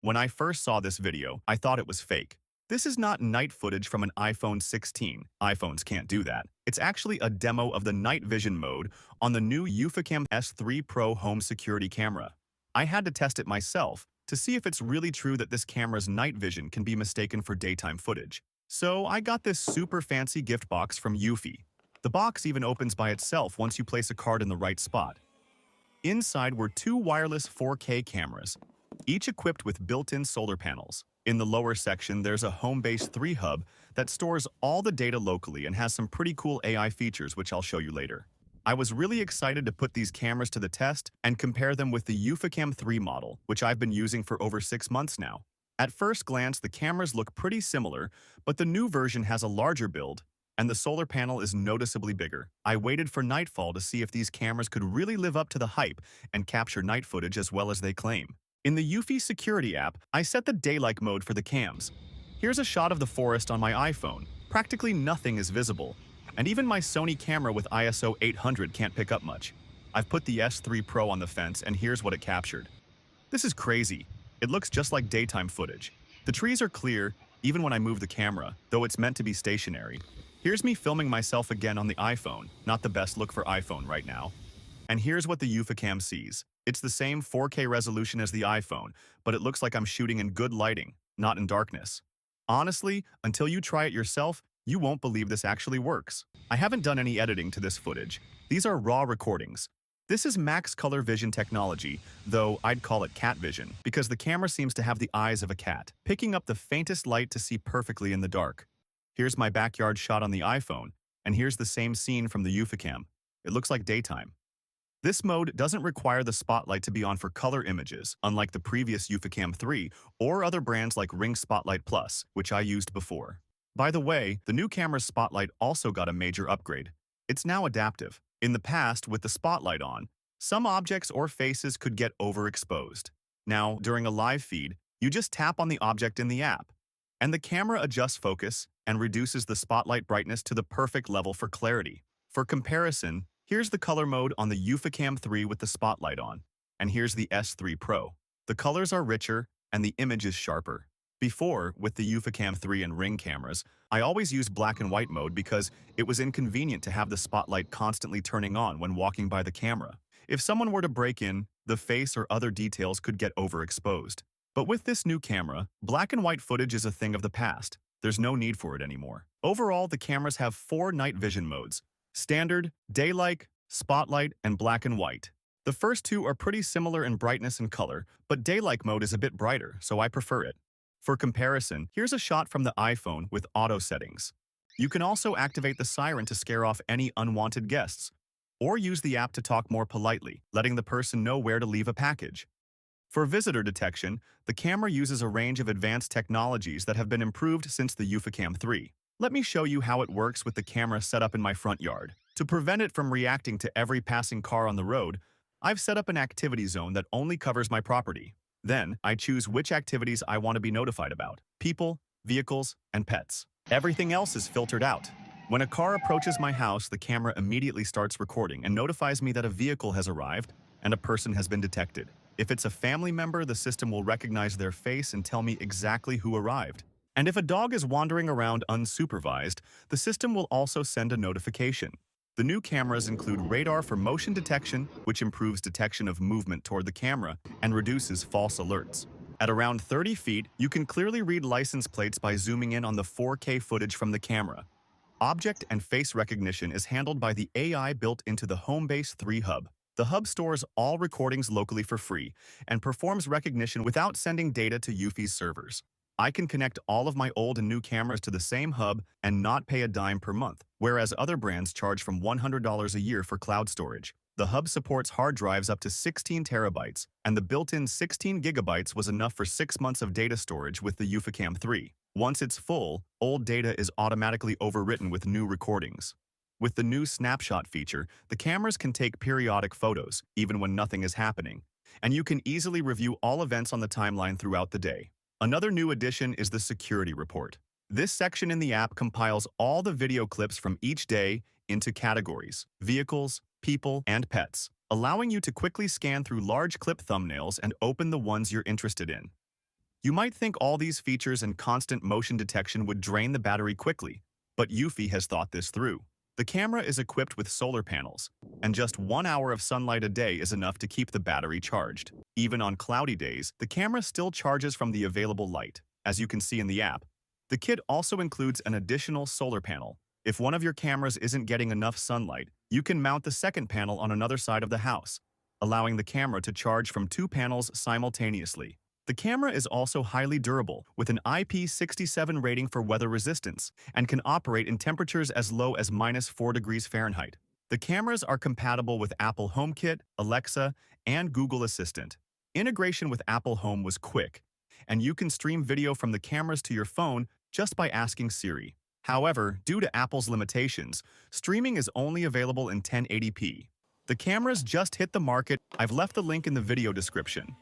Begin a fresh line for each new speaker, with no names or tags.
When I first saw this video, I thought it was fake. This is not night footage from an iPhone 16. iPhones can't do that. It's actually a demo of the night vision mode on the new Eufacam S3 Pro home security camera. I had to test it myself to see if it's really true that this camera's night vision can be mistaken for daytime footage. So I got this super fancy gift box from Eufy. The box even opens by itself once you place a card in the right spot. Inside were two wireless 4K cameras, each equipped with built-in solar panels. In the lower section, there's a Homebase 3 hub that stores all the data locally and has some pretty cool AI features, which I'll show you later. I was really excited to put these cameras to the test and compare them with the Eufacam 3 model, which I've been using for over 6 months now. At first glance, the cameras look pretty similar, but the new version has a larger build, and the solar panel is noticeably bigger. I waited for nightfall to see if these cameras could really live up to the hype and capture night footage as well as they claim. In the Eufy security app, I set the daylight mode for the cams. Here's a shot of the forest on my iPhone. Practically nothing is visible, and even my Sony camera with ISO 800 can't pick up much. I've put the S3 Pro on the fence, and here's what it captured. This is crazy. It looks just like daytime footage. The trees are clear, even when I move the camera, though it's meant to be stationary. Here's me filming myself again on the iPhone, not the best look for iPhone right now. And here's what the Eufacam sees. It's the same 4K resolution as the iPhone, but it looks like I'm shooting in good lighting, not in darkness. Honestly, until you try it yourself, you won't believe this actually works. I haven't done any editing to this footage. These are raw recordings. This is Max Color Vision technology, though I'd call it cat vision, because the camera seems to have the eyes of a cat, picking up the faintest light to see perfectly in the dark. Here's my backyard shot on the iPhone, and here's the same scene from the Eufacam. It looks like daytime. This mode doesn't require the spotlight to be on for color images, unlike the previous Eufacam 3 or other brands like Ring Spotlight Plus, which I used before. By the way, the new camera's spotlight also got a major upgrade. It's now adaptive. In the past, with the spotlight on, some objects or faces could get overexposed. Now, during a live feed, you just tap on the object in the app, and the camera adjusts focus and reduces the spotlight brightness to the perfect level for clarity. For comparison, here's the color mode on the Eufacam 3 with the spotlight on, and here's the S3 Pro. The colors are richer and the image is sharper. Before, with the Eufacam 3 and Ring cameras, I always used black and white mode because it was inconvenient to have the spotlight constantly turning on when walking by the camera. If someone were to break in, the face or other details could get overexposed. But with this new camera, black and white footage is a thing of the past. There's no need for it anymore. Overall, the cameras have 4 night vision modes: standard, daylight, spotlight, and black and white. The first two are pretty similar in brightness and color, but daylight mode is a bit brighter, so I prefer it. For comparison, here's a shot from the iPhone with auto settings. You can also activate the siren to scare off any unwanted guests, or use the app to talk more politely, letting the person know where to leave a package. For visitor detection, the camera uses a range of advanced technologies that have been improved since the Eufacam 3. Let me show you how it works with the camera set up in my front yard. To prevent it from reacting to every passing car on the road, I've set up an activity zone that only covers my property. Then, I choose which activities I want to be notified about: people, vehicles, and pets. Everything else is filtered out. When a car approaches my house, the camera immediately starts recording and notifies me that a vehicle has arrived and a person has been detected. If it's a family member, the system will recognize their face and tell me exactly who arrived. And if a dog is wandering around unsupervised, the system will also send a notification. The new cameras include radar for motion detection, which improves detection of movement toward the camera and reduces false alerts. At around 30 feet, you can clearly read license plates by zooming in on the 4K footage from the camera. Object and face recognition is handled by the AI built into the Homebase 3 hub. The hub stores all recordings locally for free and performs recognition without sending data to Eufy's servers. I can connect all of my old and new cameras to the same hub and not pay a dime per month, whereas other brands charge from $100 a year for cloud storage. The hub supports hard drives up to 16 terabytes, and the built-in 16 gigabytes was enough for 6 months of data storage with the Eufacam 3. Once it's full, old data is automatically overwritten with new recordings. With the new snapshot feature, the cameras can take periodic photos, even when nothing is happening, and you can easily review all events on the timeline throughout the day. Another new addition is the security report. This section in the app compiles all the video clips from each day into categories: vehicles, people, and pets, allowing you to quickly scan through large clip thumbnails and open the ones you're interested in. You might think all these features and constant motion detection would drain the battery quickly, but Eufy has thought this through. The camera is equipped with solar panels, and just 1 hour of sunlight a day is enough to keep the battery charged. Even on cloudy days, the camera still charges from the available light, as you can see in the app. The kit also includes an additional solar panel. If one of your cameras isn't getting enough sunlight, you can mount the second panel on another side of the house, allowing the camera to charge from two panels simultaneously. The camera is also highly durable, with an IP67 rating for weather resistance, and can operate in temperatures as low as -4 degrees Fahrenheit. The cameras are compatible with Apple HomeKit, Alexa, and Google Assistant. Integration with Apple Home was quick, and you can stream video from the cameras to your phone just by asking Siri. However, due to Apple's limitations, streaming is only available in 1080p. The cameras just hit the market. I've left the link in the video description.